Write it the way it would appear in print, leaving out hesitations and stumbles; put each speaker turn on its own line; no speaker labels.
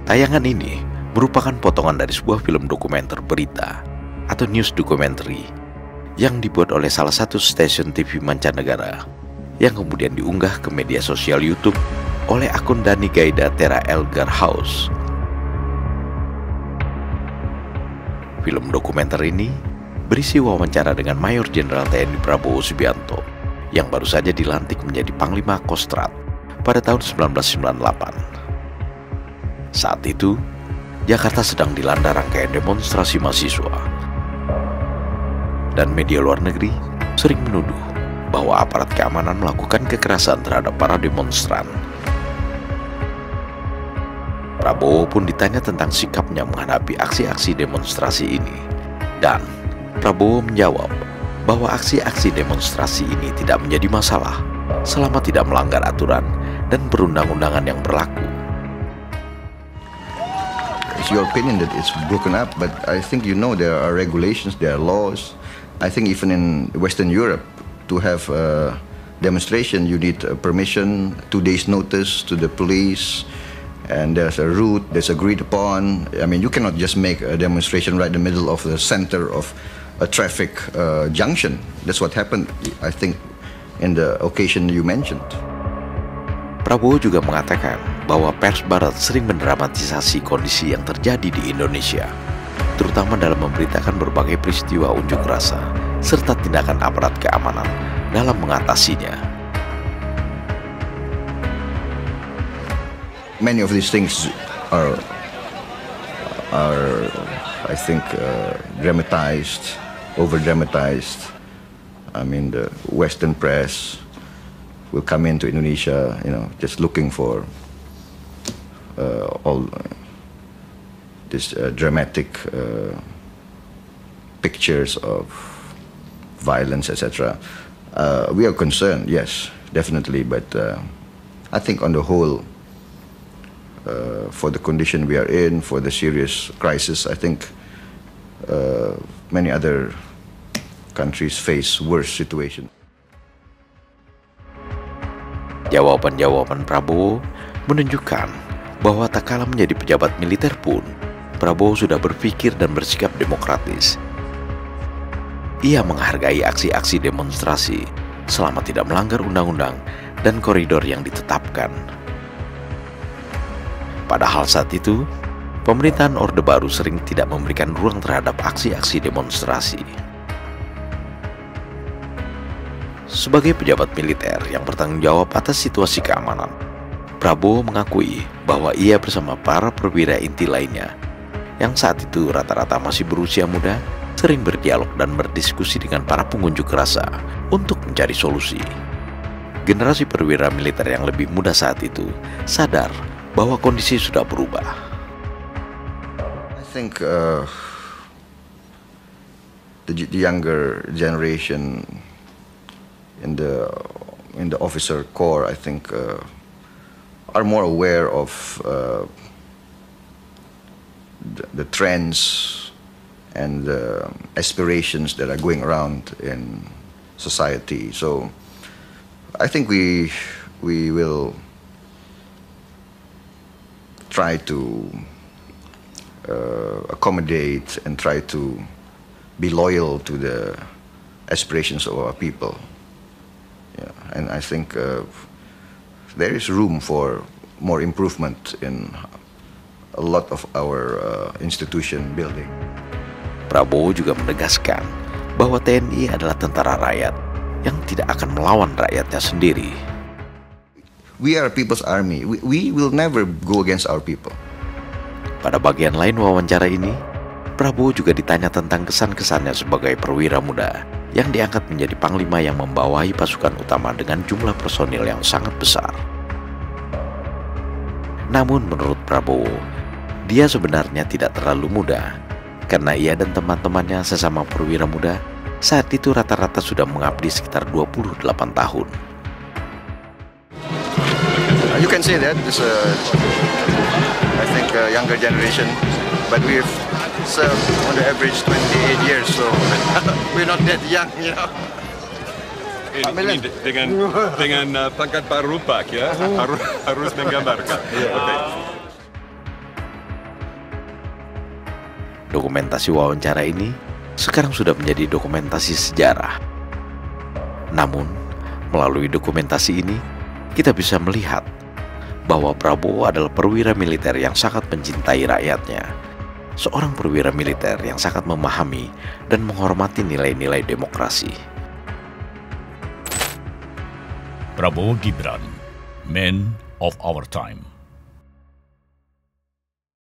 Tayangan ini merupakan potongan dari sebuah film dokumenter berita atau news documentary yang dibuat oleh salah satu stasiun TV mancanegara yang kemudian diunggah ke media sosial YouTube oleh akun Dani Gaida Tera Elgar House. Film dokumenter ini berisi wawancara dengan Mayor Jenderal TNI Prabowo Subianto yang baru saja dilantik menjadi Panglima Kostrad pada tahun 1998. Saat itu, Jakarta sedang dilanda rangkaian demonstrasi mahasiswa. Dan media luar negeri sering menuduh bahwa aparat keamanan melakukan kekerasan terhadap para demonstran. Prabowo pun ditanya tentang sikapnya menghadapi aksi-aksi demonstrasi ini. Dan Prabowo menjawab bahwa aksi-aksi demonstrasi ini tidak menjadi masalah selama tidak melanggar aturan dan perundang-undangan yang berlaku.
It's your opinion that it's broken up, but I think there are regulations, there are laws. I think even in Western Europe, to have a demonstration, you need permission, 2 days notice to the police, and there's a route that's agreed upon. I mean, you cannot just make a demonstration right in the middle of the center of a traffic junction. That's what happened, I think, in the occasion you mentioned.
Prabowo juga mengatakan bahwa pers barat sering mendramatisasi kondisi yang terjadi di Indonesia, terutama dalam memberitakan berbagai peristiwa unjuk rasa serta tindakan aparat keamanan dalam mengatasinya.
Many of these things are I think, dramatized, over-dramatized. I mean, the Western press will come into Indonesia, just looking for all these dramatic pictures of violence, etc. We are concerned, yes, definitely, but I think on the whole, for the condition we are in, for the serious crisis, I think many other countries face worse situation.
Jawaban-jawaban Prabowo menunjukkan bahwa tak kalah menjadi pejabat militer pun, Prabowo sudah berpikir dan bersikap demokratis. Ia menghargai aksi-aksi demonstrasi selama tidak melanggar undang-undang dan koridor yang ditetapkan. Padahal saat itu, pemerintahan Orde Baru sering tidak memberikan ruang terhadap aksi-aksi demonstrasi. Sebagai pejabat militer yang bertanggung jawab atas situasi keamanan, Prabowo mengakui bahwa ia bersama para perwira inti lainnya yang saat itu rata-rata masih berusia muda, sering berdialog dan berdiskusi dengan para pengunjuk rasa untuk mencari solusi. Generasi perwira militer yang lebih muda saat itu sadar bahwa kondisi sudah berubah.
I think the younger generation in the officer corps, I think, are more aware of the trends and the aspirations that are going around in society. So I think we will try to accommodate and try to be loyal to the aspirations of our people. Yeah, and I think there is room for more improvement in a lot of our institution building.
Prabowo juga menegaskan bahwa TNI adalah tentara rakyat yang tidak akan melawan rakyatnya sendiri.
We are a people's army. We will never go against our people.
Pada bagian lain wawancara ini, Prabowo juga ditanya tentang kesan-kesannya sebagai perwira muda yang diangkat menjadi panglima yang membawahi pasukan utama dengan jumlah personil yang sangat besar. Namun menurut Prabowo, dia sebenarnya tidak terlalu muda, karena ia dan teman-temannya sesama perwira muda saat itu rata-rata sudah mengabdi sekitar 28 tahun.
You can say that this, I think, younger generation, but we've served on the average 28 years, so we're not that young,
Ini dengan pangkat Pak Rupak, ya, harus menggambarkan. Okay.
Dokumentasi wawancara ini sekarang sudah menjadi dokumentasi sejarah. Namun, melalui dokumentasi ini, kita bisa melihat bahwa Prabowo adalah perwira militer yang sangat mencintai rakyatnya. Seorang perwira militer yang sangat memahami dan menghormati nilai-nilai demokrasi.
Prabowo Gibran, Men of Our Time.